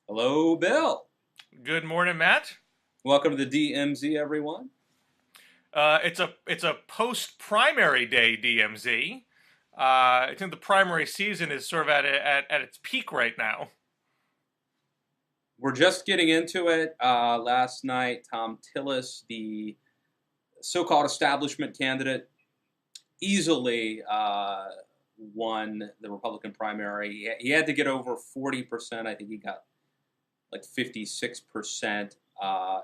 Hello, Bill. Good morning, Matt. Welcome to the DMZ, everyone. It's a post primary day DMZ. I think the primary season is sort of at its peak right now. We're just getting into it. Last night, Tom Tillis, the so-called establishment candidate, easily won the Republican primary. He had to get over 40%. I think he got like 56%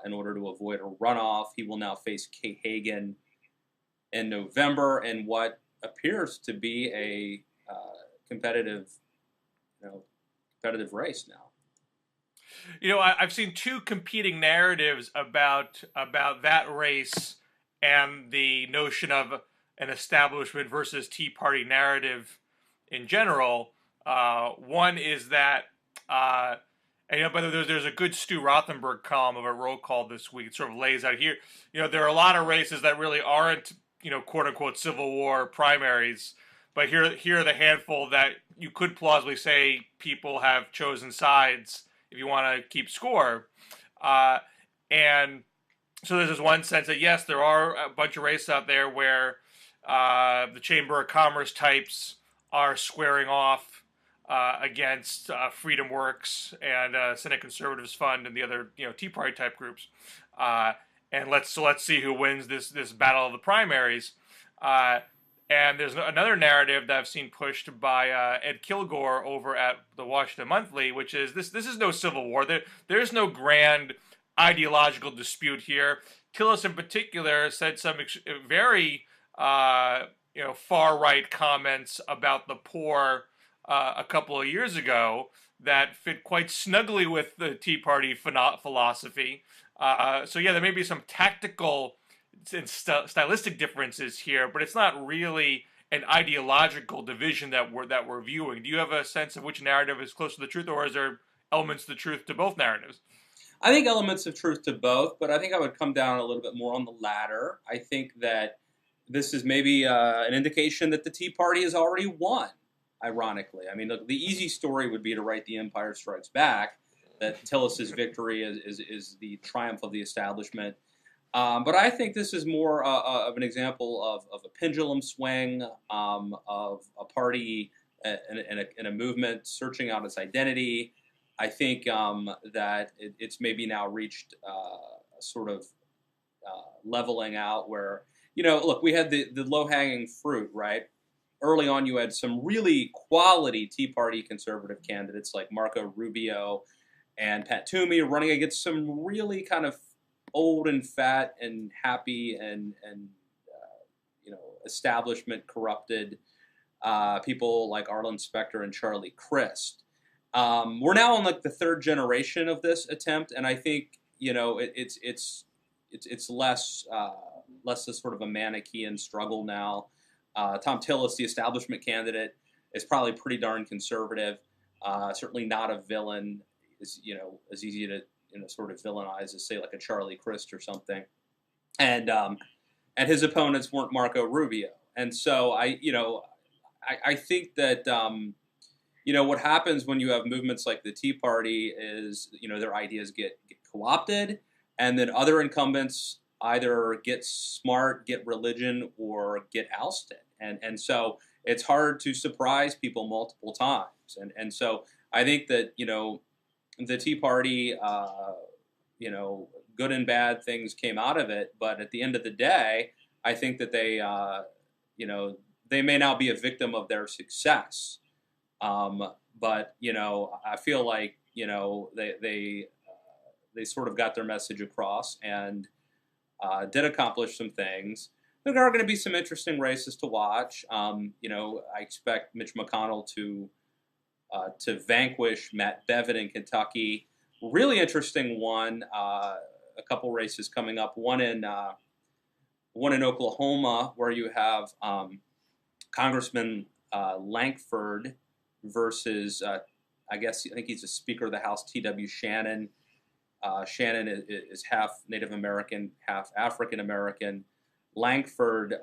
in order to avoid a runoff. He will now face Kay Hagan in November in what appears to be a competitive, you know, competitive race now. I've seen two competing narratives about that race and the notion of an establishment versus Tea Party narrative in general. One is that. By the way, there's a good Stu Rothenberg column of a roll call this week. It sort of lays out here. There are a lot of races that really aren't, quote unquote, Civil War primaries. But here are the handful that you could plausibly say people have chosen sides if you want to keep score. And so there's this one sense that, yes, there are a bunch of races out there where the Chamber of Commerce types are squaring off against Freedom Works and Senate Conservatives Fund and the other Tea Party type groups. And let's see who wins this battle of the primaries. And there's another narrative that I've seen pushed by Ed Kilgore over at the Washington Monthly, which is this is no civil war. There's no grand ideological dispute here. Tillis in particular said some very far right comments about the poor a couple of years ago that fit quite snugly with the Tea Party philosophy. So yeah, there may be some tactical and stylistic differences here, but it's not really an ideological division that we're viewing. Do you have a sense of which narrative is close to the truth, or is there elements of the truth to both narratives? I think elements of truth to both, but I think I would come down a little bit more on the latter. I think that this is maybe an indication that the Tea Party has already won, ironically. I mean, the easy story would be to write The Empire Strikes Back, that Tillis's victory is the triumph of the establishment. But I think this is more of an example of a pendulum swing, of a party and a movement searching out its identity. I think that it's maybe now reached a sort of leveling out where, look, we had the low-hanging fruit, right? Early on, you had some really quality Tea Party conservative candidates like Marco Rubio and Pat Toomey running against some really kind of old and fat and happy and establishment corrupted people like Arlen Specter and Charlie Crist. We're now on like the third generation of this attempt, and I think it's less this sort of a Manichaean struggle now. Tom Tillis, the establishment candidate, is probably pretty darn conservative. Certainly not a villain. Is as easy to sort of villainize as say like a Charlie Crist or something. And his opponents weren't Marco Rubio, and so I think that. What happens when you have movements like the Tea Party is, their ideas get co-opted, and then other incumbents either get smart, get religion, or get ousted. And so it's hard to surprise people multiple times. And so I think that, the Tea Party, good and bad things came out of it. But at the end of the day, I think that they may now be a victim of their success. But I feel like they sort of got their message across and did accomplish some things. There are going to be some interesting races to watch. I expect Mitch McConnell to vanquish Matt Bevin in Kentucky. Really interesting one. A couple races coming up. One in Oklahoma where you have Congressman Lankford versus, I think he's a Speaker of the House, T.W. Shannon. Shannon is half Native American, half African American. Lankford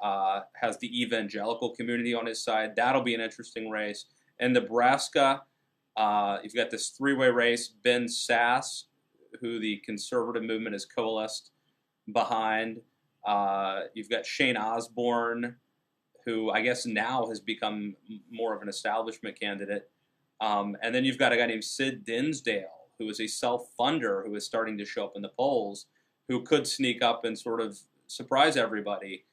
has the evangelical community on his side. That'll be an interesting race. In Nebraska, You've got this three-way race: Ben Sass, who the conservative movement has coalesced behind. You've got Shane Osborne, who I guess now has become more of an establishment candidate. And then you've got a guy named Sid Dinsdale, who is a self-funder who is starting to show up in the polls, who could sneak up and sort of surprise everybody.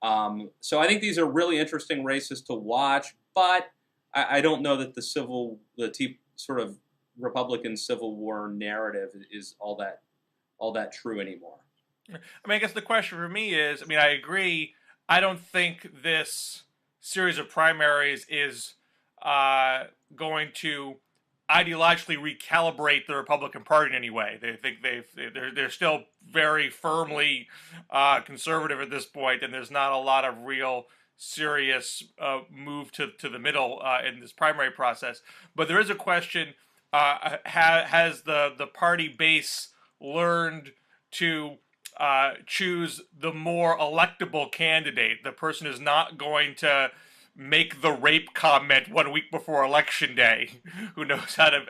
So I think these are really interesting races to watch, but I don't know that the sort of Republican Civil War narrative is all that true anymore. I mean, I guess the question for me is, I mean, I agree. I don't think this series of primaries is going to ideologically recalibrate the Republican Party in any way. They think they're still very firmly conservative at this point, and there's not a lot of real serious move to the middle in this primary process. But there is a question: has the party base learned to choose the more electable candidate? The person is not going to make the rape comment 1 week before election day, who knows how to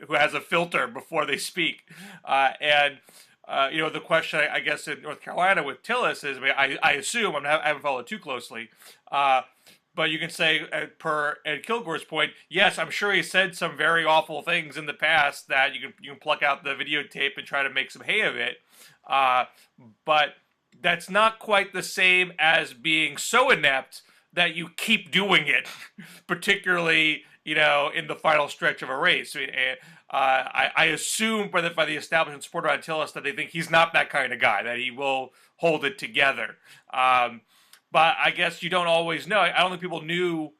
who has a filter before they speak. The question, I guess, in North Carolina with Tillis is, I assume, I haven't followed too closely, but you can say, per Ed Kilgore's point, yes, I'm sure he said some very awful things in the past that you can pluck out the videotape and try to make some hay of it. But that's not quite the same as being so inept that you keep doing it, particularly, in the final stretch of a race. I assume by the establishment supporter on Tillis that they think he's not that kind of guy, that he will hold it together. But I guess you don't always know. I don't think people knew.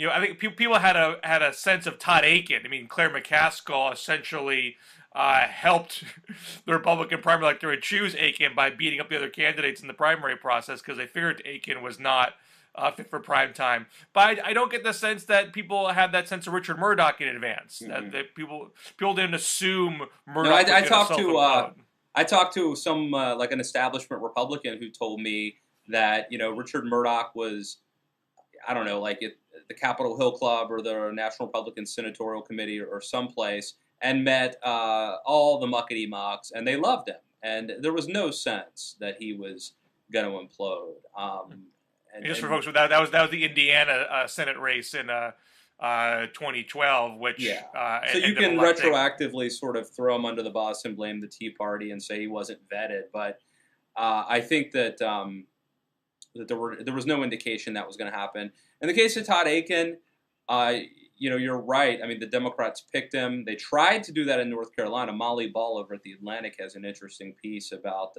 I think people had a sense of Todd Aiken. I mean, Claire McCaskill essentially helped the Republican primary electorate choose Aiken by beating up the other candidates in the primary process because they figured Aiken was not fit for prime time. But I don't get the sense that people had that sense of Richard Murdoch in advance. Mm-hmm. That people didn't assume Murdoch. No, was I talked to some like an establishment Republican who told me that Richard Murdoch was, I don't know, like at the Capitol Hill Club or the National Republican Senatorial Committee or someplace, and met all the muckety-mucks, and they loved him. And there was no sense that he was going to implode. And just for folks, that was the Indiana Senate race in 2012, which so you can retroactively sort of throw him under the bus and blame the Tea Party and say he wasn't vetted. But I think that that there was no indication that was going to happen. In the case of Todd Aiken, you're right. I mean, the Democrats picked him. They tried to do that in North Carolina. Molly Ball over at The Atlantic has an interesting piece about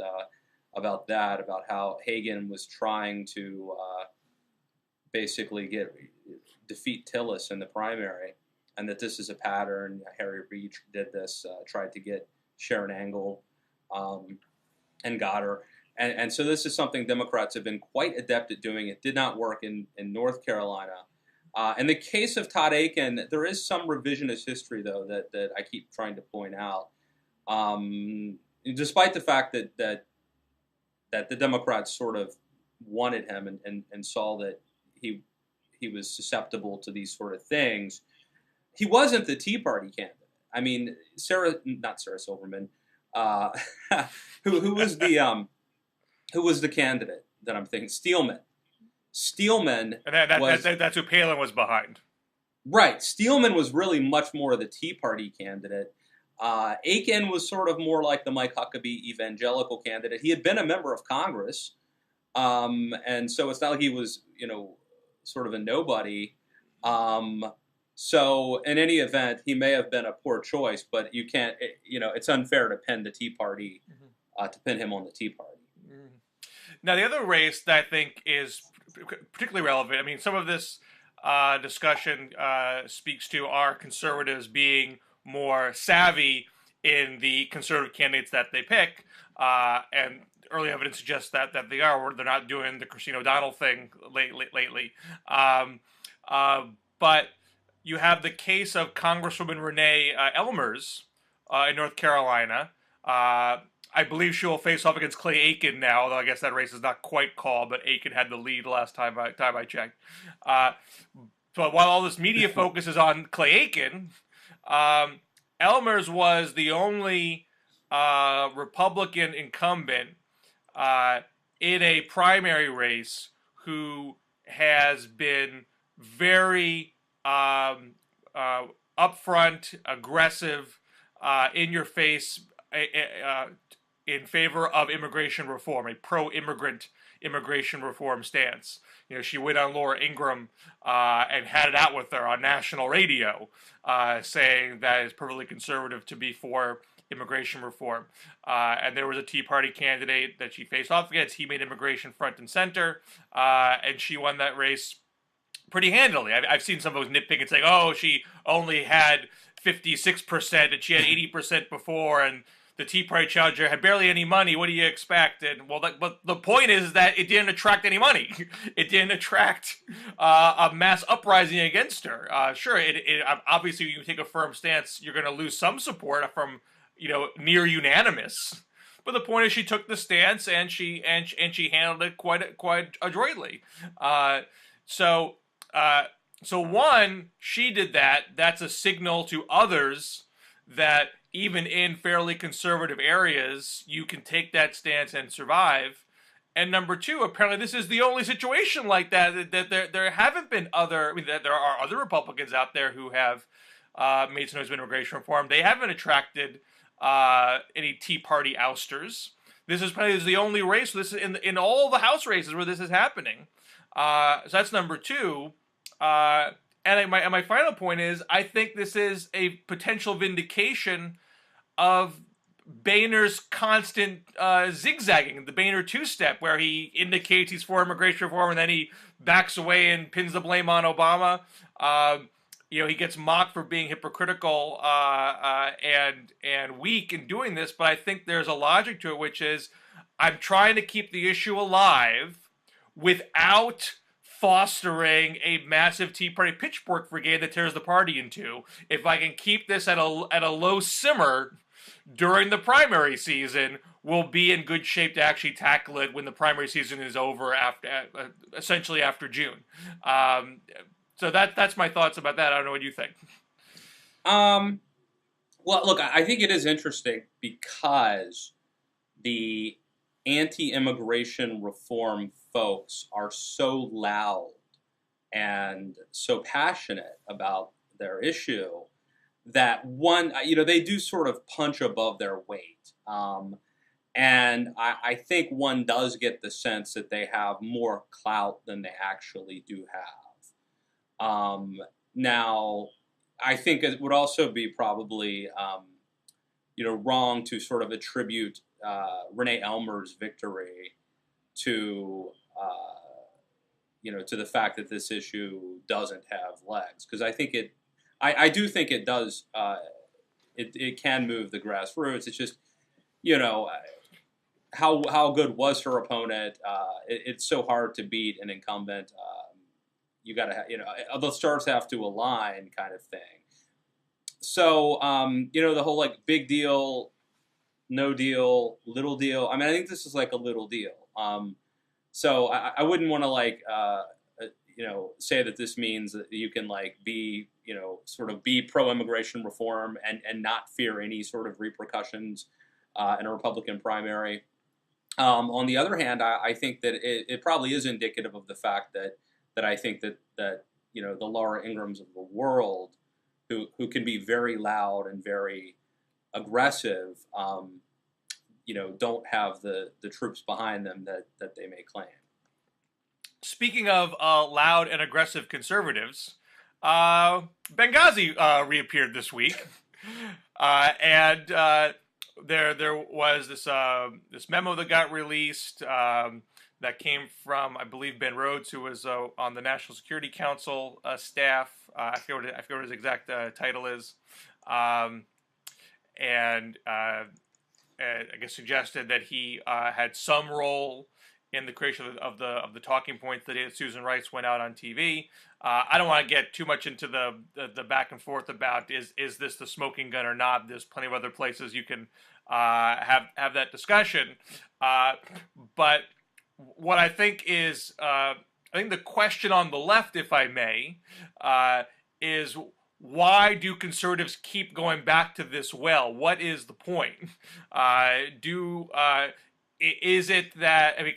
how Hagan was trying to basically defeat Tillis in the primary, and that this is a pattern. Harry Reid did this, tried to get Sharon Angle, and got her. And so this is something Democrats have been quite adept at doing. It did not work in North Carolina. In the case of Todd Aiken, there is some revisionist history, though, that I keep trying to point out. Despite the fact that the Democrats sort of wanted him and saw that he was susceptible to these sort of things, he wasn't the Tea Party candidate. I mean, not Sarah Silverman, who was the candidate that I'm thinking? Steelman. And that's who Palin was behind. Right. Steelman was really much more the Tea Party candidate. Aiken was sort of more like the Mike Huckabee evangelical candidate. He had been a member of Congress, and so it's not like he was, sort of a nobody. So in any event, he may have been a poor choice, but you can't, it's unfair to pin the Tea Party, to pin him on the Tea Party. Now, the other race that I think is particularly relevant, I mean, some of this discussion speaks to our conservatives being more savvy in the conservative candidates that they pick, and early evidence suggests that they are. They're not doing the Christine O'Donnell thing lately. But you have the case of Congresswoman Renee Ellmers in North Carolina. I believe she will face off against Clay Aiken now, although I guess that race is not quite called, but Aiken had the lead last time I checked. But while all this media focus is on Clay Aiken, Ellmers was the only Republican incumbent in a primary race who has been very upfront, aggressive, in your face, in favor of immigration reform, a pro-immigrant immigration reform stance. You know, she went on Laura Ingraham and had it out with her on national radio, saying that it's perfectly conservative to be for immigration reform. And there was a Tea Party candidate that she faced off against. He made immigration front and center, and she won that race pretty handily. I've seen some of those nitpicking saying, oh, she only had 56% and she had 80% before, and the Tea Party challenger had barely any money. What do you expect? And well, but the point is that it didn't attract any money. It didn't attract a mass uprising against her. Sure, obviously, when you take a firm stance, you're going to lose some support from, you know, near unanimous. But the point is, she took the stance and she handled it quite adroitly. So one, she did that. That's a signal to others that even in fairly conservative areas, you can take that stance and survive. And number two, apparently this is the only situation like that. That there haven't been other. I mean, that there are other Republicans out there who have made some noise of immigration reform. They haven't attracted any Tea Party ousters. This is probably the only race. This is in all the House races where this is happening. So that's number two. And my final point is, I think this is a potential vindication of Boehner's constant zigzagging, the Boehner two-step, where he indicates he's for immigration reform and then he backs away and pins the blame on Obama. You know, he gets mocked for being hypocritical and weak in doing this, but I think there's a logic to it, which is I'm trying to keep the issue alive without fostering a massive Tea Party pitchfork brigade that tears the party in two. If I can keep this at a low simmer during the primary season, we'll be in good shape to actually tackle it when the primary season is over, essentially after June. So that's my thoughts about that. I don't know what you think. Well, look, I think it is interesting because the anti-immigration reform folks are so loud and so passionate about their issue that they do sort of punch above their weight. And I think one does get the sense that they have more clout than they actually do have. Now, I think it would also be probably, wrong to sort of attribute Renee Ellmers' victory to the fact that this issue doesn't have legs, because I think I do think it does. It can move the grassroots. It's just, how good was her opponent? It's so hard to beat an incumbent. You got to, the stars have to align, kind of thing. So, the whole like big deal, no deal, little deal. I mean, I think this is like a little deal. So I wouldn't want to say that this means that you can be, sort of be pro-immigration reform and not fear any sort of repercussions in a Republican primary. On the other hand, I think that it probably is indicative of the fact that I think that the Laura Ingrahams of the world, who can be very loud and very aggressive, don't have the troops behind them that they may claim. Speaking of loud and aggressive conservatives, Benghazi reappeared this week, and there was this memo that got released that came from, I believe, Ben Rhodes, who was on the National Security Council staff. I forget what his exact title is, and I guess suggested that he had some role in the creation of the talking points the day that Susan Rice went out on TV. I don't want to get too much into the back and forth about is this the smoking gun or not. There's plenty of other places you can have that discussion. But what I think is, I think the question on the left, if I may, is why do conservatives keep going back to this well? What is the point? Is it that, I mean,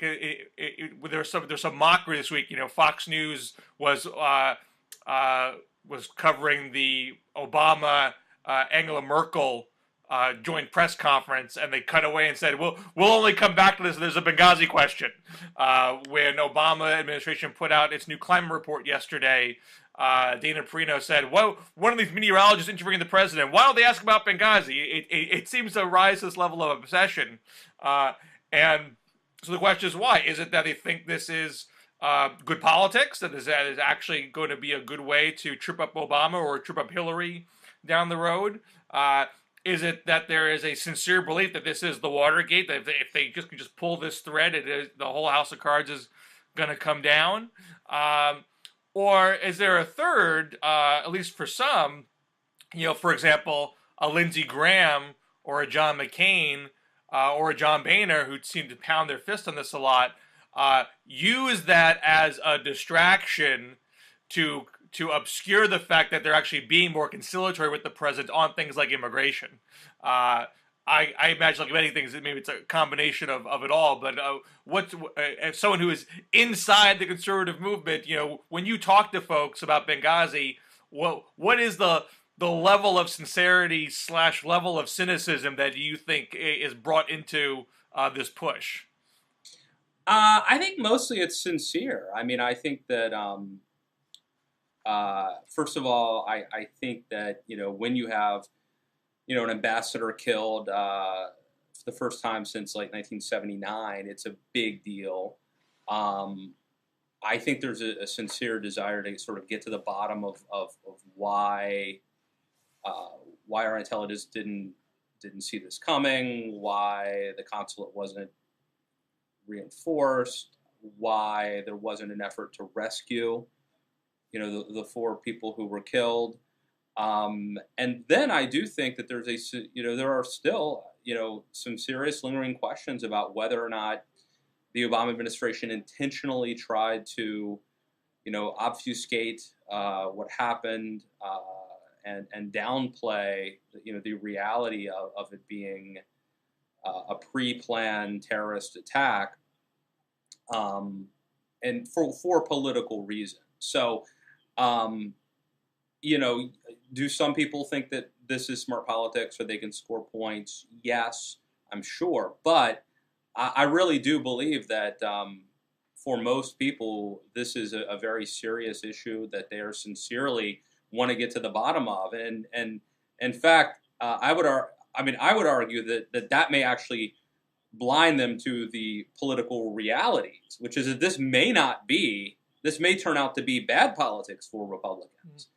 there's some mockery this week? Fox News was covering the Obama Angela Merkel joint press conference, and they cut away and said, we'll only come back to this. There's a Benghazi question. When Obama administration put out its new climate report yesterday, Dana Perino said, well, one of these meteorologists interviewing the president, why don't they ask about Benghazi? It seems to rise to this level of obsession. And so the question is why? Is it that they think this is good politics, that is actually going to be a good way to trip up Obama or trip up Hillary down the road? Is it that there is a sincere belief that this is the Watergate, that if they could just pull this thread, the whole house of cards is going to come down? Or is there a third, at least for some, for example, a Lindsey Graham or a John McCain or a John Boehner, who seem to pound their fist on this a lot, use that as a distraction to obscure the fact that they're actually being more conciliatory with the president on things like immigration. I imagine, like many things, maybe it's a combination of it all. But as someone who is inside the conservative movement, when you talk to folks about Benghazi, what is the level of sincerity / level of cynicism that you think is brought into this push? I think mostly it's sincere. I mean, I think that. First of all, I think that, when you have, an ambassador killed for the first time since like 1979, it's a big deal. I think there's a sincere desire to sort of get to the bottom of why our intelligence didn't see this coming, why the consulate wasn't reinforced, why there wasn't an effort to rescue the 4 people who were killed. And then I do think that there are still, some serious lingering questions about whether or not the Obama administration intentionally tried to, obfuscate what happened and downplay, the reality of it being a pre-planned terrorist attack, and for political reasons. So, do some people think that this is smart politics or they can score points? Yes, I'm sure. But I really do believe that for most people, this is a very serious issue that they are sincerely want to get to the bottom of. And in fact, I would argue that may actually blind them to the political realities, which is that this may turn out to be bad politics for Republicans,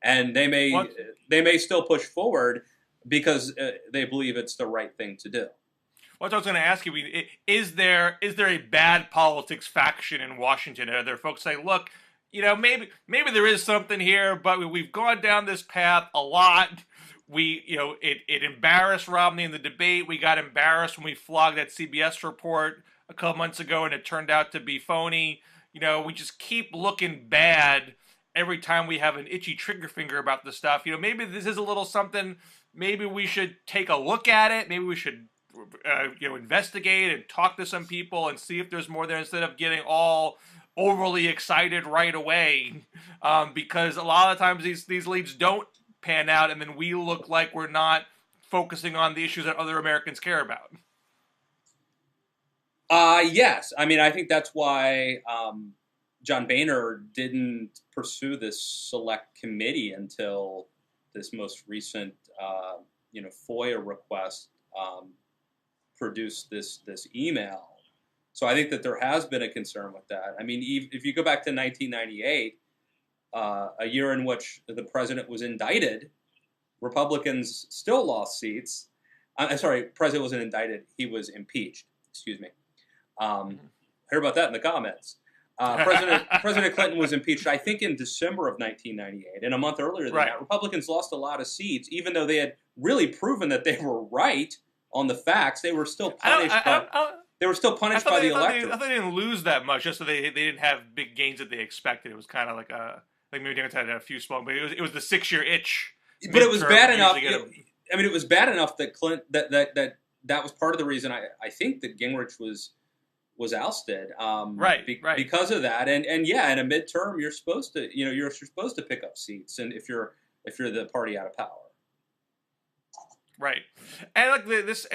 and they may still push forward because they believe it's the right thing to do. What I was going to ask you, is there a bad politics faction in Washington? Are there folks say, look, maybe there is something here, but we've gone down this path a lot. It embarrassed Romney in the debate. We got embarrassed when we flogged that CBS report a couple months ago, and it turned out to be phony. We just keep looking bad every time we have an itchy trigger finger about this stuff. Maybe this is a little something. Maybe we should take a look at it. Maybe we should, investigate and talk to some people and see if there's more there instead of getting all overly excited right away. Because a lot of times these leads don't pan out, and then we look like we're not focusing on the issues that other Americans care about. Yes. I mean, I think that's why John Boehner didn't pursue this select committee until this most recent, FOIA request produced this email. So I think that there has been a concern with that. I mean, if you go back to 1998, a year in which the president was indicted, Republicans still lost seats. President wasn't indicted; he was impeached. Excuse me. Hear about that in the comments. President Clinton was impeached, I think, in December of 1998, and a month earlier than that, Republicans lost a lot of seats, even though they had really proven that they were right on the facts. They were still punished. They were still punished by the electorate. I thought they didn't lose that much, just so they didn't have big gains that they expected. It was kind of like a think maybe Democrats had a few small, but it was the 6-year itch. But it was bad enough. A, it was bad enough that that was part of the reason I think that Gingrich was ousted. Right. Because of that, and yeah, in a midterm, you're supposed to you're supposed to pick up seats, and if you're the party out of power. Right, and like this,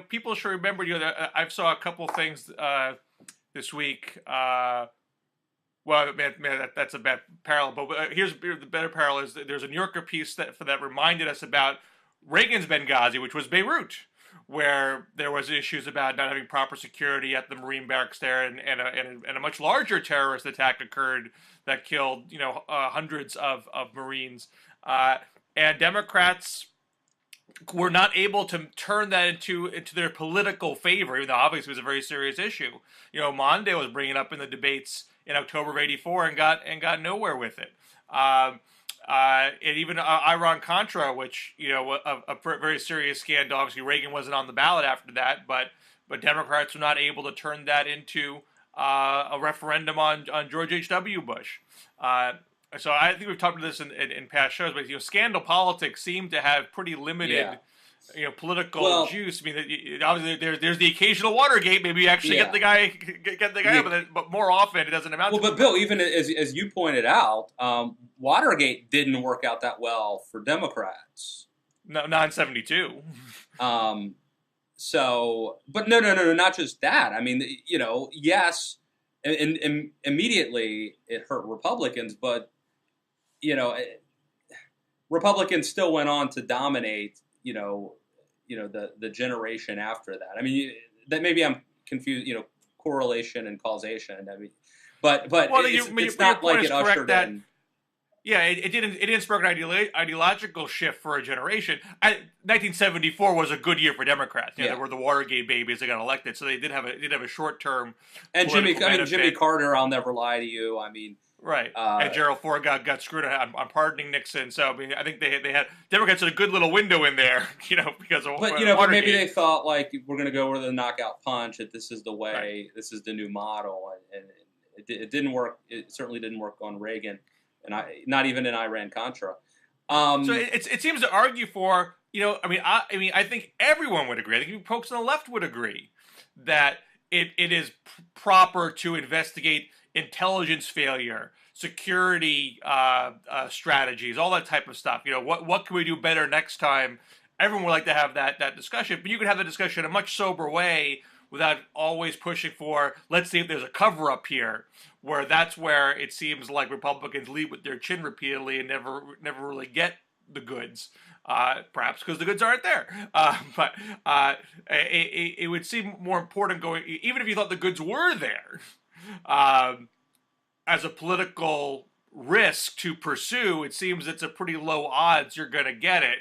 people should remember. I saw a couple things this week. Well, man, that's a bad parallel. But here's the better parallel: is that there's a New Yorker piece that reminded us about Reagan's Benghazi, which was Beirut, where there was issues about not having proper security at the Marine barracks there, and a much larger terrorist attack occurred that killed hundreds of Marines, and Democrats were not able to turn that into their political favor, even though obviously it was a very serious issue. Mondale was bringing it up in the debates in October of '84 and got nowhere with it. And even Iran-Contra, which a very serious scandal. Obviously, Reagan wasn't on the ballot after that, but Democrats were not able to turn that into a referendum on George H.W. Bush. So I think we've talked about this in past shows, but scandal politics seem to have pretty limited, political juice. I mean, obviously there's the occasional Watergate. Maybe you actually get the guy but more often it doesn't amount. Well, but Bill, even as you pointed out, Watergate didn't work out that well for Democrats. No, not in '72. So, but no, not just that. I mean, yes, and immediately it hurt Republicans, but Republicans still went on to dominate, the generation after that. I mean, that maybe I'm confused, correlation and causation. I mean, but it's not like it ushered in. Yeah, it didn't spark an ideological shift for a generation. 1974 was a good year for Democrats. There were the Watergate babies that got elected, so they did have a short term. And Jimmy Carter, I'll never lie to you. I mean, right. And Gerald Ford got screwed on pardoning Nixon. So I mean, I think they had Democrats had a good little window in there, because of Watergate. But maybe they thought like we're going to go with a knockout punch. That this is the way. Right. This is the new model, and it didn't work. It certainly didn't work on Reagan. And not even in Iran-Contra. So it seems to argue for, I think everyone would agree. I think folks on the left would agree that it is proper to investigate intelligence failure, security strategies, all that type of stuff. What can we do better next time? Everyone would like to have that discussion, but you could have the discussion in a much sober way without always pushing for, let's see if there's a cover-up here, that's where it seems like Republicans lead with their chin repeatedly and never really get the goods, perhaps because the goods aren't there. But it would seem more important even if you thought the goods were there, as a political risk to pursue, it seems it's a pretty low odds you're going to get it.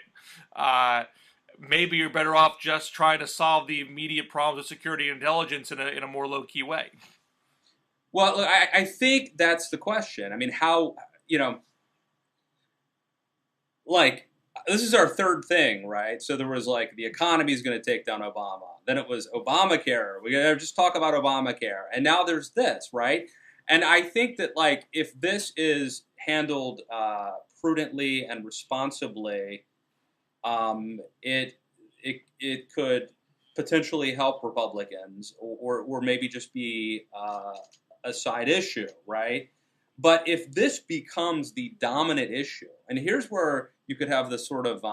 Maybe you're better off just trying to solve the immediate problems of security and intelligence in a more low-key way. Well, look, I think that's the question. I mean, how, this is our third thing, right? So there was the economy is going to take down Obama. Then it was Obamacare. We're going to just talk about Obamacare. And now there's this, right? And I think that, if this is handled prudently and responsibly, it could potentially help Republicans or maybe just be a side issue, right? But if this becomes the dominant issue, and here's where you could have this sort of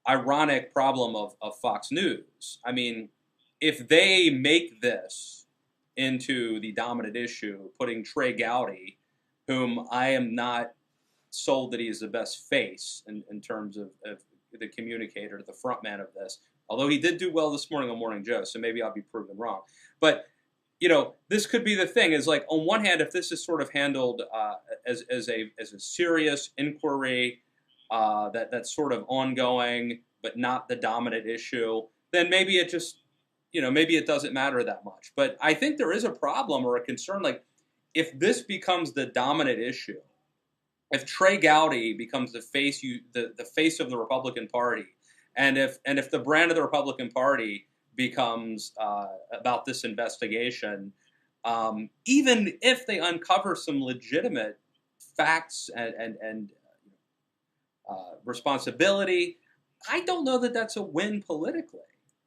ironic problem of Fox News. I mean, if they make this into the dominant issue, putting Trey Gowdy, whom I am not sold that he is the best face in terms of the communicator, the front man of this, although he did do well this morning on Morning Joe, so maybe I'll be proven wrong. But this could be the thing. Is on one hand, if this is sort of handled as a serious inquiry that's sort of ongoing, but not the dominant issue, then maybe it just, maybe it doesn't matter that much. But I think there is a problem or a concern, if this becomes the dominant issue, if Trey Gowdy becomes the face of the Republican Party, and if the brand of the Republican Party becomes about this investigation, even if they uncover some legitimate facts and responsibility, I don't know that that's a win politically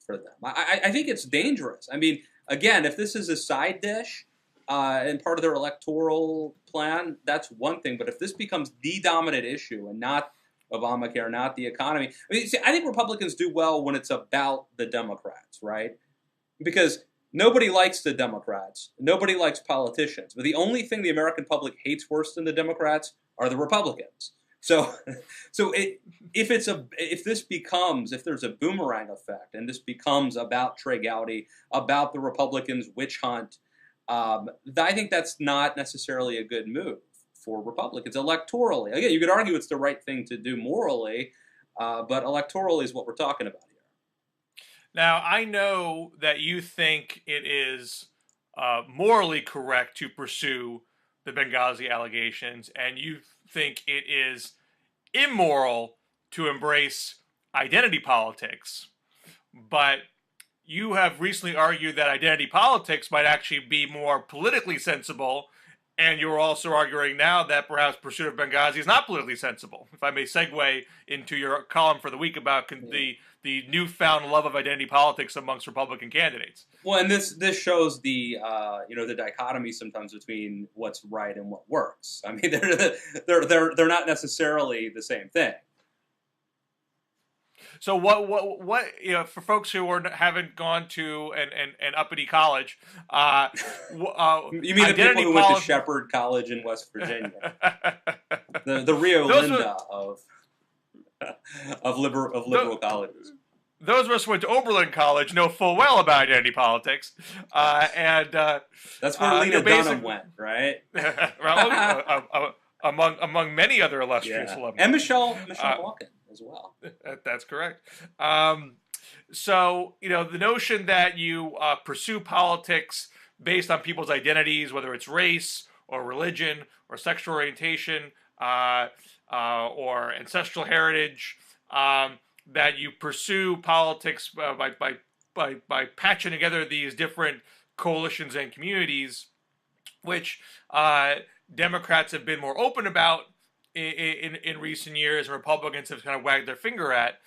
for them. I think it's dangerous. I mean, again, if this is a side dish and part of their electoral plan, that's one thing. But if this becomes the dominant issue and not Obamacare, not the economy, I mean, see, I think Republicans do well when it's about the Democrats, right? Because nobody likes the Democrats. Nobody likes politicians. But the only thing the American public hates worse than the Democrats are the Republicans. So if there's a boomerang effect and this becomes about Trey Gowdy, about the Republicans' witch hunt, I think that's not necessarily a good move for Republicans electorally. Again, you could argue it's the right thing to do morally, but electorally is what we're talking about here. Now, I know that you think it is morally correct to pursue the Benghazi allegations, and you think it is immoral to embrace identity politics. But you have recently argued that identity politics might actually be more politically sensible, and you're also arguing now that perhaps pursuit of Benghazi is not politically sensible. If I may segue into your column for the week about the newfound love of identity politics amongst Republican candidates. Well, and this shows the the dichotomy sometimes between what's right and what works. I mean, they're not necessarily the same thing. So what for folks who haven't gone to an uppity college, you mean the people who went to Shepherd College in West Virginia, the Rio Linda of liberal colleges. Those of us who went to Oberlin College know full well about identity politics, and that's where Lena Dunham went, right? among many other illustrious alumni, and Michelle Walken as well. That's correct. So the notion that you pursue politics based on people's identities, whether it's race or religion or sexual orientation or ancestral heritage, that you pursue politics by patching together these different coalitions and communities, which Democrats have been more open about in recent years, and Republicans have kind of wagged their finger at.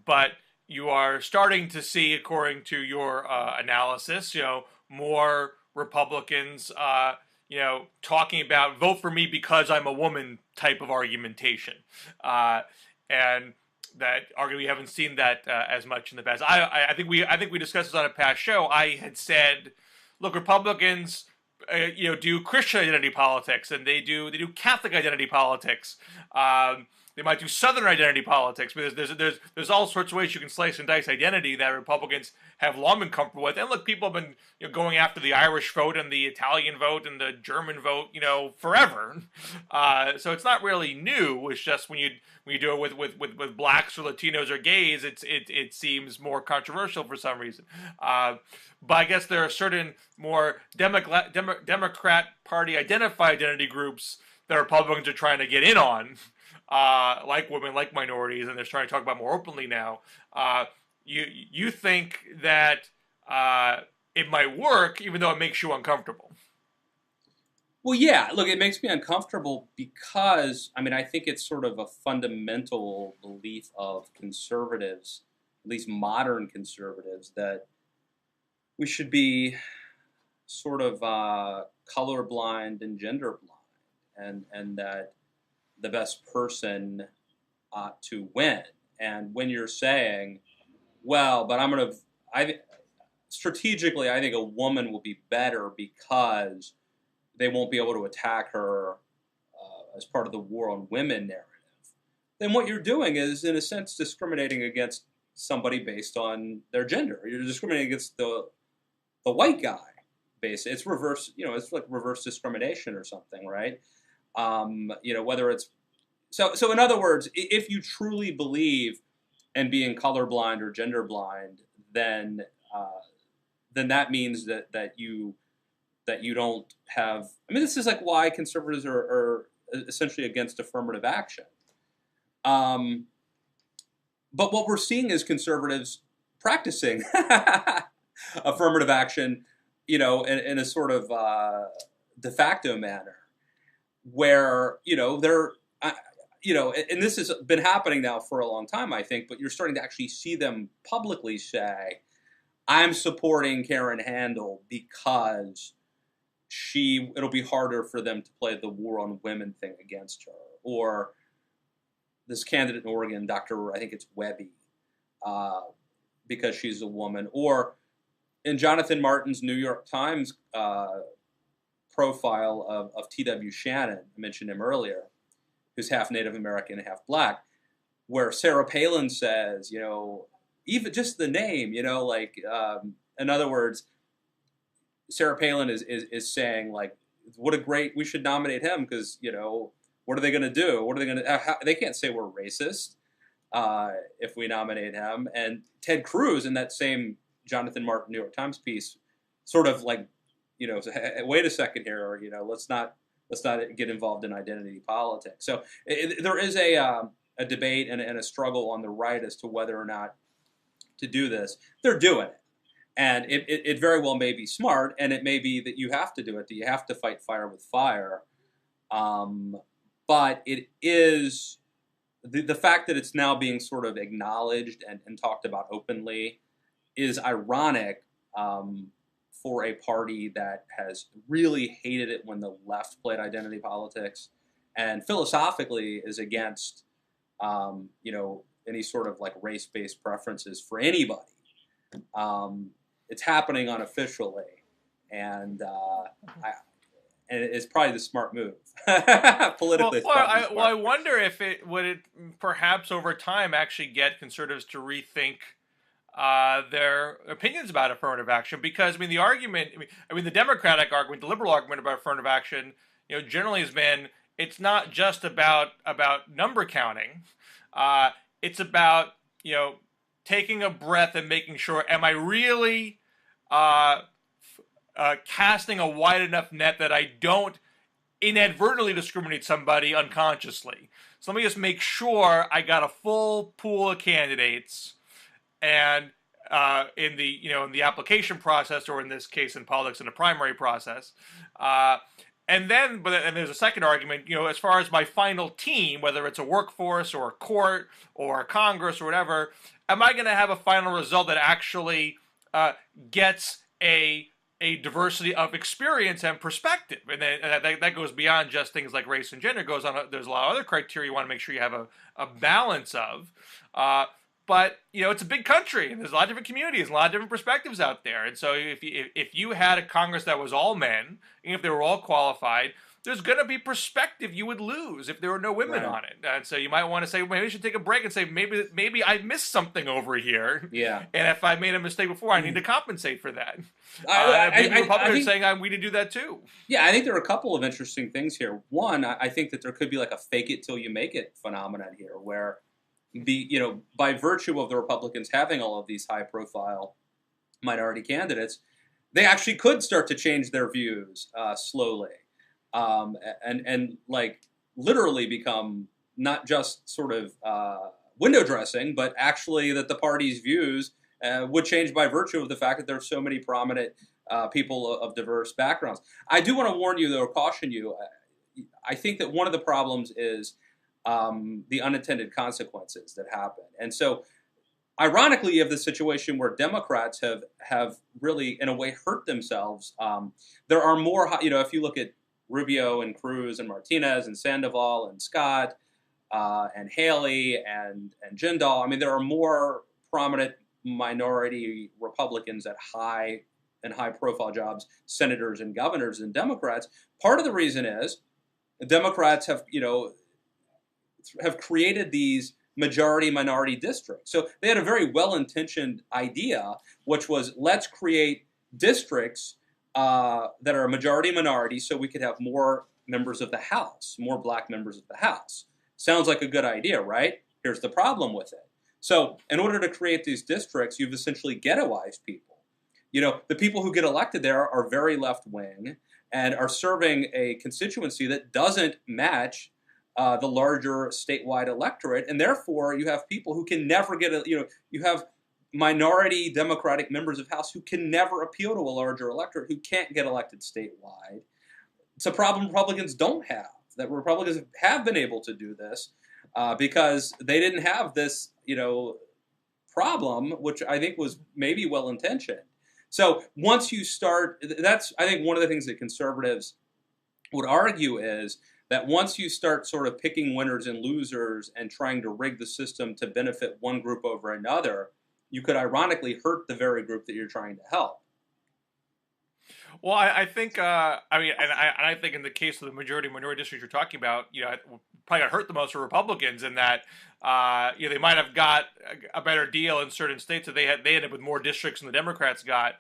But you are starting to see, according to your analysis, more Republicans, talking about vote for me because I'm a woman type of argumentation, and that arguably we haven't seen that as much in the past. I think we discussed this on a past show. I had said, look, Republicans, do Christian identity politics, and they do Catholic identity politics. They might do Southern identity politics, but there's all sorts of ways you can slice and dice identity that Republicans have long been comfortable with. And look, people have been going after the Irish vote and the Italian vote and the German vote, forever. So it's not really new. It's just when you do it with blacks or Latinos or gays, it seems more controversial for some reason. But I guess there are certain more Democrat Party identified identity groups that Republicans are trying to get in on. Like women, like minorities, and they're starting to talk about more openly now. You think that it might work, even though it makes you uncomfortable? Well, yeah. Look, it makes me uncomfortable because, I think it's sort of a fundamental belief of conservatives, at least modern conservatives, that we should be sort of colorblind and gender blind, and that the best person ought to win. And when you're saying, well, but strategically, I think a woman will be better because they won't be able to attack her as part of the war on women narrative, then what you're doing is, in a sense, discriminating against somebody based on their gender. You're discriminating against the white guy, basically. It's reverse, it's like reverse discrimination or something, right? Whether it's so in other words, if you truly believe in being colorblind or gender blind, then that means that you don't have. This is like why conservatives are essentially against affirmative action. But what we're seeing is conservatives practicing affirmative action, in a sort of de facto manner. where, and this has been happening now for a long time, I think, but you're starting to actually see them publicly say, I'm supporting Karen Handel because it'll be harder for them to play the war on women thing against her. Or this candidate in Oregon, I think it's Webby, because she's a woman. Or in Jonathan Martin's New York Times profile of T.W. Shannon, I mentioned him earlier, who's half Native American and half black, where Sarah Palin says, even just the name, in other words, Sarah Palin is saying, like, we should nominate him because, what are they going to do? What are they going to, they can't say we're racist if we nominate him. And Ted Cruz in that same Jonathan Martin New York Times piece sort of like, wait a second here, let's not get involved in identity politics. So there is a debate and a struggle on the right as to whether or not to do this. They're doing it. And it very well may be smart, and it may be that you have to do it, that you have to fight fire with fire. But it is the fact that it's now being sort of acknowledged and talked about openly is ironic for a party that has really hated it when the left played identity politics and philosophically is against, any sort of like race-based preferences for anybody. It's happening unofficially, and it's probably the smart move politically. I wonder if it would perhaps over time actually get conservatives to rethink their opinions about affirmative action, because the argument, the Democratic argument, the liberal argument about affirmative action, generally has been it's not just about number counting, it's about taking a breath and making sure, am I really casting a wide enough net that I don't inadvertently discriminate somebody unconsciously. So let me just make sure I got a full pool of candidates, and in the application process, or in this case in politics in the primary process, and there's a second argument, as far as my final team, whether it's a workforce or a court or a Congress or whatever, am I going to have a final result that actually gets a diversity of experience and perspective? And then that goes beyond just things like race and gender. It goes on. There's a lot of other criteria you want to make sure you have a balance of. But it's a big country, and there's a lot of different communities, a lot of different perspectives out there. And so if you had a Congress that was all men, and if they were all qualified, there's going to be perspective you would lose if there were no women on it. And so you might want to say, maybe we should take a break and say, maybe I missed something over here. Yeah. And if I made a mistake before, I need to compensate for that. Maybe Republicans are saying we need to do that too. Yeah, I think there are a couple of interesting things here. One, I think that there could be like a fake it till you make it phenomenon here, where by virtue of the Republicans having all of these high profile minority candidates, they actually could start to change their views slowly. And like literally become not just sort of window dressing, but actually that the party's views would change by virtue of the fact that there are so many prominent people of diverse backgrounds. I do want to warn you, though, caution you. I think that one of the problems is the unintended consequences that happen. And so, ironically, you have the situation where Democrats have really, in a way, hurt themselves. There are more, if you look at Rubio and Cruz and Martinez and Sandoval and Scott and Haley and Jindal. There are more prominent minority Republicans at high profile jobs, senators and governors, than Democrats. Part of the reason is the Democrats have created these majority minority districts. So they had a very well-intentioned idea, which was let's create districts that are majority minority so we could have more members of the House, more black members of the House. Sounds like a good idea, right? Here's the problem with it. So in order to create these districts, you've essentially ghettoized people. The people who get elected there are very left-wing and are serving a constituency that doesn't match the larger statewide electorate, and therefore you have people who can never get you have minority Democratic members of House who can never appeal to a larger electorate, who can't get elected statewide. It's a problem Republicans don't have. that Republicans have been able to do this because they didn't have this, problem, which I think was maybe well intentioned. So once you start, that's I think one of the things that conservatives would argue is that once you start sort of picking winners and losers and trying to rig the system to benefit one group over another, you could ironically hurt the very group that you're trying to help. Well, I think, I think in the case of the minority districts you're talking about, probably got hurt the most for Republicans in that, they might have got a better deal in certain states that they ended up with more districts than the Democrats got,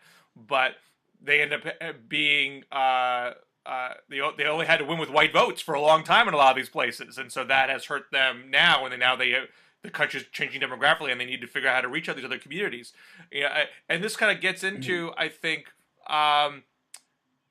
but they end up being, they only had to win with white votes for a long time in a lot of these places, and so that has hurt them now, and the country's changing demographically, and they need to figure out how to reach out these other communities. And this kind of gets into, I think,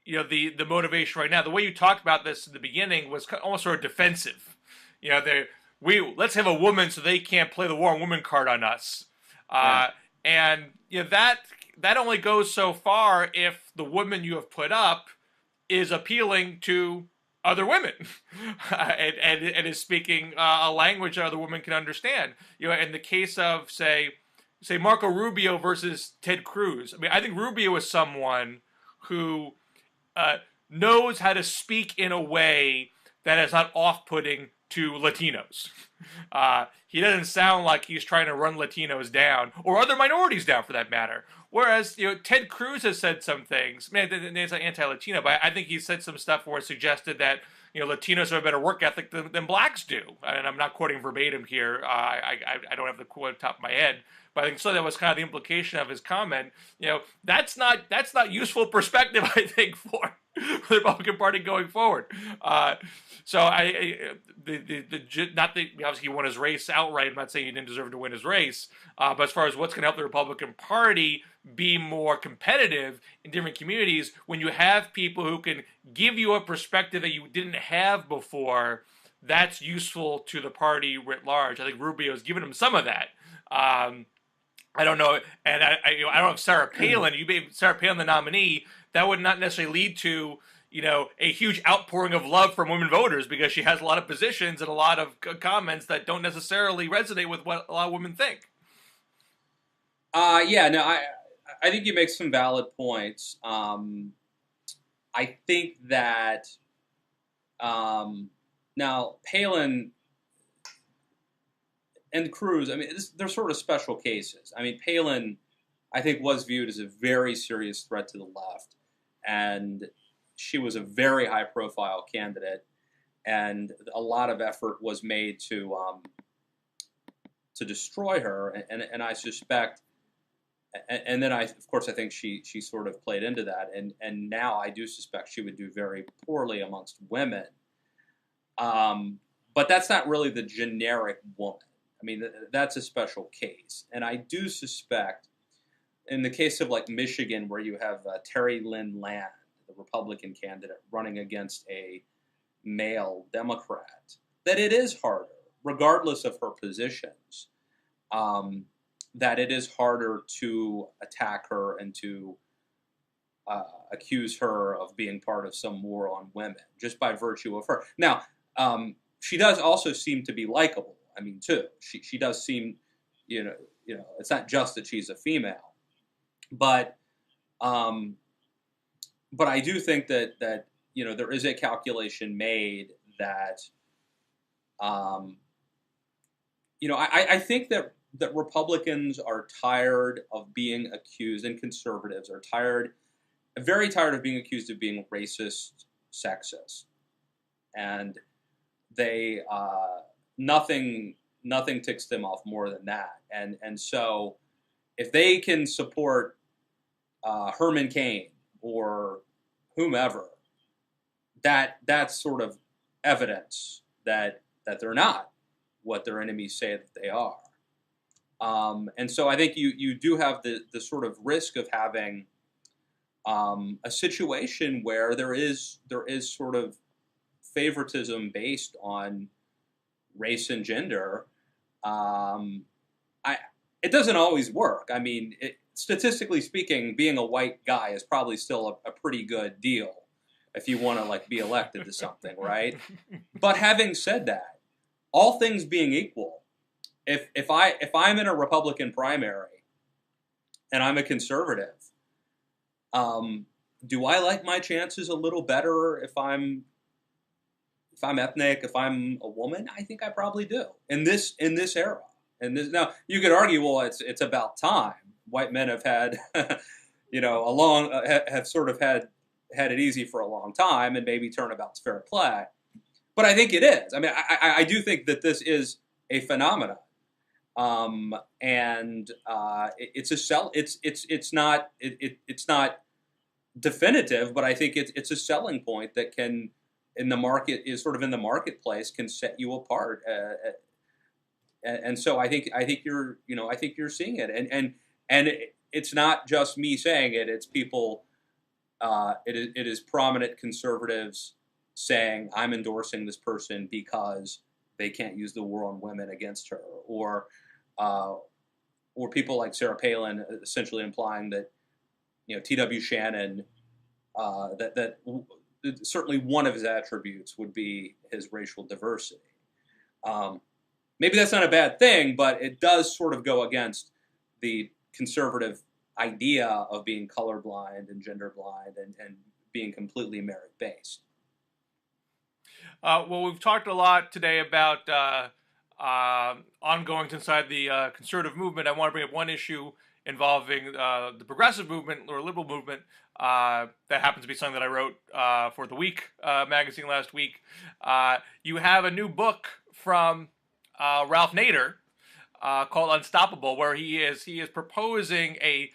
the motivation right now. The way you talked about this in the beginning was almost sort of defensive. Let's have a woman so they can't play the war on women card on us. And that only goes so far if the woman you have put up is appealing to other women and is speaking a language that other women can understand. In the case of say Marco Rubio versus Ted Cruz. I mean, I think Rubio is someone who knows how to speak in a way that is not off-putting to Latinos. He doesn't sound like he's trying to run Latinos down, or other minorities down for that matter. Whereas, Ted Cruz has said some things, it's anti-Latino, but I think he said some stuff where it suggested that, Latinos have a better work ethic than blacks do. And I'm not quoting verbatim here. I don't have the quote on the top of my head. But I think so that was kind of the implication of his comment. That's not useful perspective, I think, for the Republican Party going forward. So obviously he won his race outright. I'm not saying he didn't deserve to win his race, but as far as what's going to help the Republican Party be more competitive in different communities, when you have people who can give you a perspective that you didn't have before, that's useful to the party writ large. I think Rubio's given him some of that. I don't know, and I don't know if Sarah Palin, you made Sarah Palin the nominee, that would not necessarily lead to, a huge outpouring of love from women voters because she has a lot of positions and a lot of comments that don't necessarily resonate with what a lot of women think. I think you make some valid points. I think that now Palin and Cruz, they're sort of special cases. Palin, I think, was viewed as a very serious threat to the left, and she was a very high-profile candidate, and a lot of effort was made to destroy her. And I suspect, and then I think she sort of played into that, and now I do suspect she would do very poorly amongst women. But that's not really the generic woman. That's a special case. And I do suspect, in the case of like Michigan, where you have Terry Lynn Land, the Republican candidate, running against a male Democrat, that it is harder, regardless of her positions, that it is harder to attack her and to accuse her of being part of some war on women, just by virtue of her. Now, she does also seem to be likable. Too. She does seem, it's not just that she's a female, but I do think that there is a calculation made that, I think that Republicans are tired of being accused, and conservatives are very tired of being accused of being racist, sexist, and they nothing ticks them off more than that. And so if they can support Herman Cain or whomever, that's sort of evidence that they're not what their enemies say that they are. And so I think you do have the sort of risk of having a situation where there is sort of favoritism based on race and gender. It doesn't always work. Statistically speaking, being a white guy is probably still a pretty good deal. if you want to like be elected to something, right? But having said that, all things being equal, if I'm in a Republican primary and I'm a conservative, do I like my chances a little better if I'm ethnic, if I'm a woman? I think I probably do in this era. And this, now you could argue, well, it's about time. White men have had, have sort of had it easy for a long time, and maybe turnabout's fair play. But I think it is. I mean, I do think that this is a phenomenon, and it's not definitive, but I think it's a selling point that can in the marketplace can set you apart. And so I think you're seeing it, and it's not just me saying it. It's people. It is prominent conservatives saying I'm endorsing this person because they can't use the war on women against her, or people like Sarah Palin essentially implying that T.W. Shannon that certainly one of his attributes would be his racial diversity. Maybe that's not a bad thing, but it does sort of go against the conservative idea of being colorblind and gender blind and being completely merit-based. Well, we've talked a lot today about ongoings inside the conservative movement. I want to bring up one issue involving the progressive movement or liberal movement. That happens to be something that I wrote for The Week magazine last week. You have a new book from Ralph Nader called Unstoppable, where he is proposing a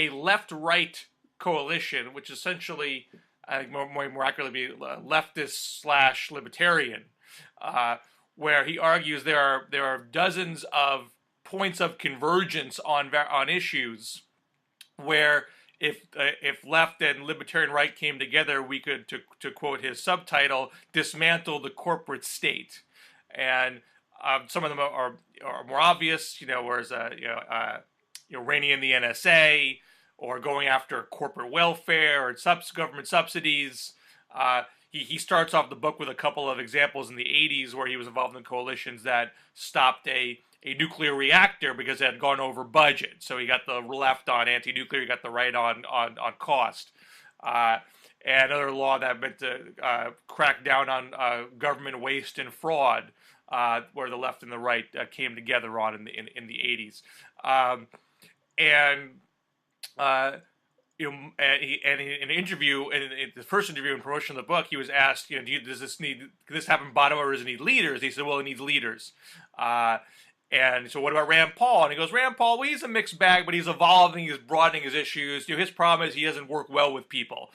left-right coalition, which essentially, I think more accurately, be leftist/libertarian, where he argues there are dozens of points of convergence on issues where if left and libertarian right came together, we could, to quote his subtitle, dismantle the corporate state. And some of them are more obvious, whereas reining in the NSA, or going after corporate welfare or government subsidies. He starts off the book with a couple of examples in the 80s where he was involved in coalitions that stopped a nuclear reactor because it had gone over budget. So he got the left on anti-nuclear, he got the right on cost. And another law that meant to crack down on government waste and fraud, where the left and the right came together on in the 80s. In an interview, in the first interview in promotion of the book, he was asked, does this happen bottom up, or does it need leaders? He said, well, it needs leaders. And so what about Rand Paul? And he goes, Rand Paul, well, he's a mixed bag, but he's evolving, he's broadening his issues. His problem is he doesn't work well with people.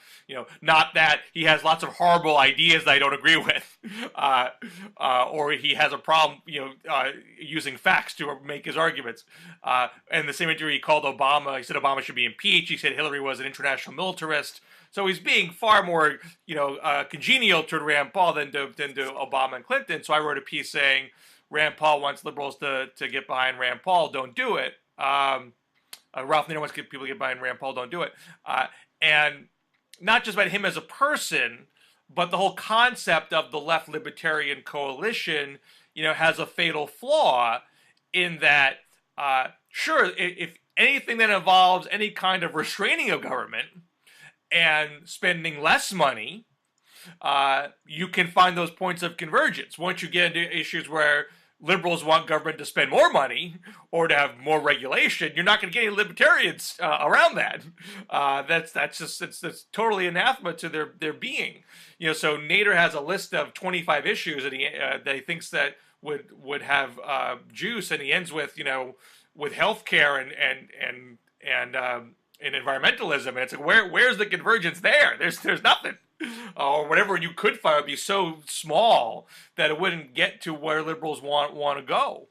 Not that he has lots of horrible ideas that I don't agree with, or he has a problem, using facts to make his arguments. In the same interview, he called Obama. He said Obama should be impeached. He said Hillary was an international militarist. So he's being far more, congenial toward Rand Paul than to Obama and Clinton. So I wrote a piece saying, Rand Paul wants liberals to get behind Rand Paul, don't do it. Ralph Nader wants people to get behind Rand Paul, don't do it. And not just about him as a person, but the whole concept of the left libertarian coalition, has a fatal flaw in that, sure, if anything that involves any kind of restraining of government and spending less money, you can find those points of convergence. Once you get into issues where liberals want government to spend more money or to have more regulation, you're not going to get any libertarians around that. That's totally anathema to their being. So Nader has a list of 25 issues that he thinks that would have juice, and he ends with healthcare and environmentalism. And it's like, where's the convergence there? There's nothing. Or whatever you could find would be so small that it wouldn't get to where liberals want to go.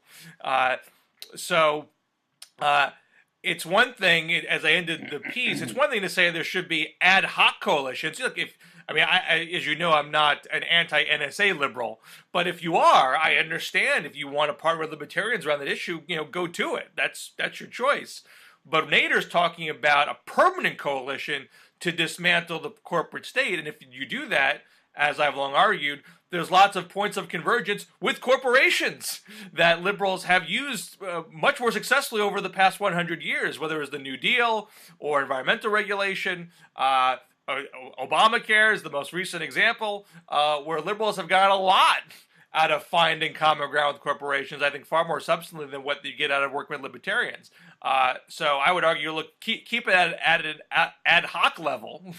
It's one thing, as I ended the piece, it's one thing to say there should be ad hoc coalitions. Look, as you know, I'm not an anti-NSA liberal, but if you are, I understand if you want to partner with libertarians around that issue, go to it. That's your choice. But Nader's talking about a permanent coalition to dismantle the corporate state. And if you do that, as I've long argued, there's lots of points of convergence with corporations that liberals have used much more successfully over the past 100 years, whether it was the New Deal or environmental regulation. Obamacare is the most recent example where liberals have got a lot out of finding common ground with corporations, I think far more substantively than what you get out of working with libertarians. So I would argue, look, keep it at an ad hoc level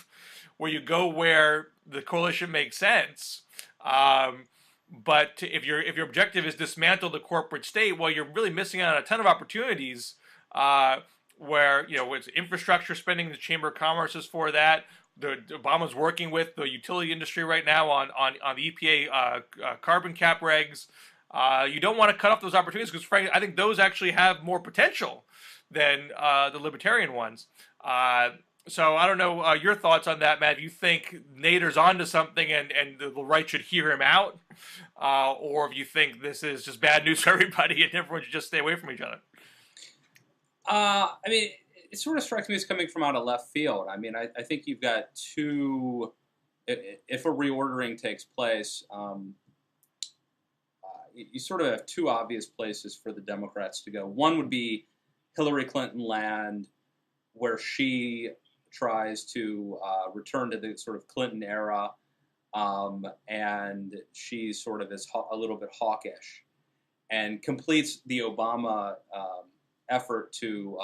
where you go where the coalition makes sense. But if your objective is dismantle the corporate state, well, you're really missing out on a ton of opportunities where, it's infrastructure spending. The Chamber of Commerce is for that. Obama's working with the utility industry right now on the EPA carbon cap regs. You don't want to cut off those opportunities because, frankly, I think those actually have more potential than the libertarian ones. So I don't know your thoughts on that, Matt. Do you think Nader's onto something and the right should hear him out? Or if you think this is just bad news for everybody and everyone should just stay away from each other? I mean, it sort of strikes me as coming from out of left field. I mean, I think you've got two, if a reordering takes place, you sort of have two obvious places for the Democrats to go. One would be Hillary Clinton land, where she tries to return to the sort of Clinton era, and she sort of is a little bit hawkish and completes the Obama effort to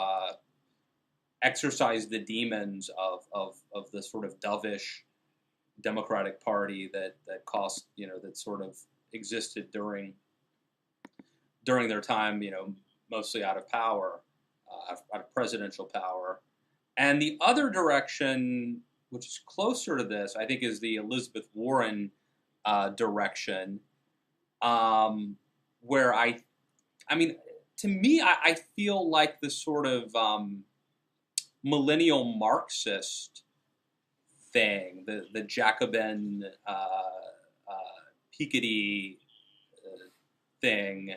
exercise the demons of the sort of dovish Democratic Party that cost, that sort of existed during their time, mostly out of power, out of presidential power. And the other direction, which is closer to this, I think, is the Elizabeth Warren direction, where I mean, to me, I feel like the sort of millennial Marxist thing, the Jacobin Piketty thing,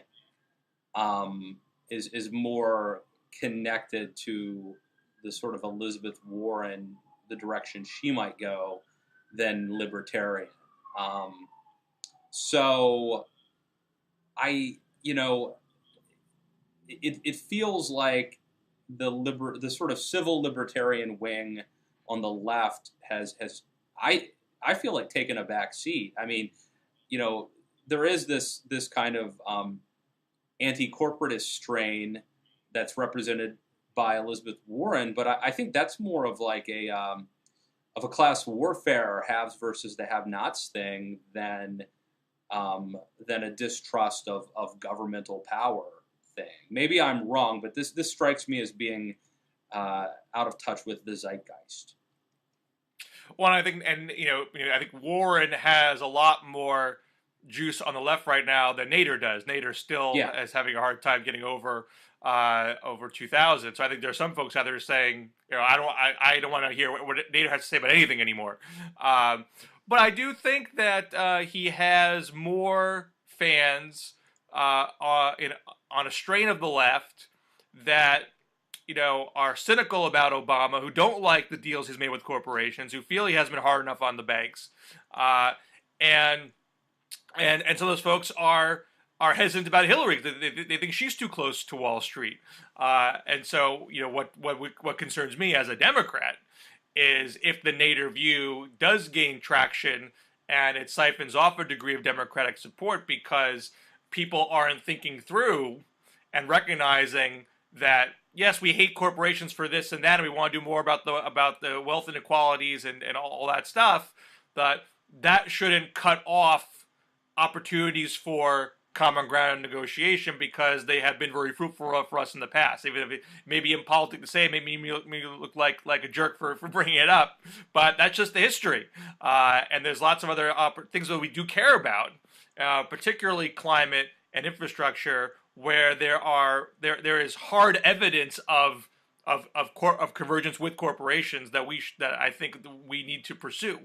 is more connected to the sort of Elizabeth Warren, the direction she might go, than libertarian. So it feels like the sort of civil libertarian wing on the left has I feel like taken a back seat. I mean, there is this kind of anti-corporatist strain that's represented by Elizabeth Warren, but I think that's more of like a class warfare, haves versus the have-nots thing than a distrust of governmental power thing. Maybe I'm wrong, but this strikes me as being out of touch with the zeitgeist. Well, I think, I think Warren has a lot more juice on the left right now than Nader does. Nader still is having a hard time getting over 2000. So I think there are some folks out there saying, I don't want to hear what Nader has to say about anything anymore. But I do think that he has more fans on a strain of the left that are cynical about Obama, who don't like the deals he's made with corporations, who feel he hasn't been hard enough on the banks, and some of those folks are hesitant about Hillary. They think she's too close to Wall Street, and so what concerns me as a Democrat is if the Nader view does gain traction and it siphons off a degree of Democratic support because people aren't thinking through and recognizing that, yes, we hate corporations for this and that, and we want to do more about the wealth inequalities and all that stuff, but that shouldn't cut off opportunities for common ground negotiation because they have been very fruitful for us in the past. Even if it may be impolitic to say, maybe look like a jerk for bringing it up, but that's just the history. And there's lots of other things that we do care about, particularly climate and infrastructure, where there is hard evidence of convergence with corporations that I think we need to pursue.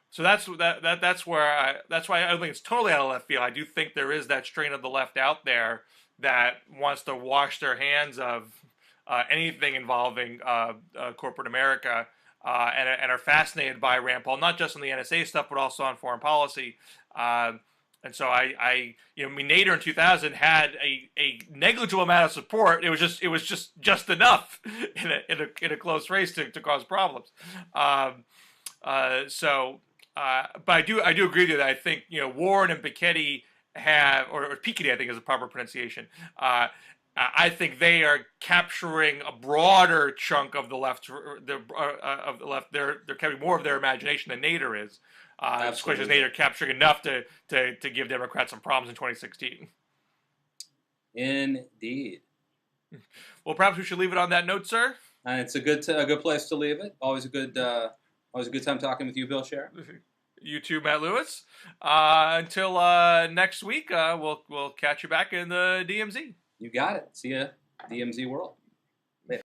So that's why I don't think it's totally out of left field. I do think there is that strain of the left out there that wants to wash their hands of anything involving corporate America, and are fascinated by Rand Paul, not just on the NSA stuff, but also on foreign policy. And so Nader in 2000 had a negligible amount of support. It was just enough in a close race to cause problems. But I do agree with you that I think Warren and Piketty or Piketty, I think is the proper pronunciation. I think they are capturing a broader chunk of the left. Of the left, they're capturing more of their imagination than Nader is. The question is Nader capturing enough to give Democrats some problems in 2016. Indeed. Well, perhaps we should leave it on that note, sir. It's a good place to leave it. Always a good time talking with you, Bill Scher. You too, Matt Lewis. Until next week, we'll catch you back in the DMZ. You got it. See ya, DMZ world.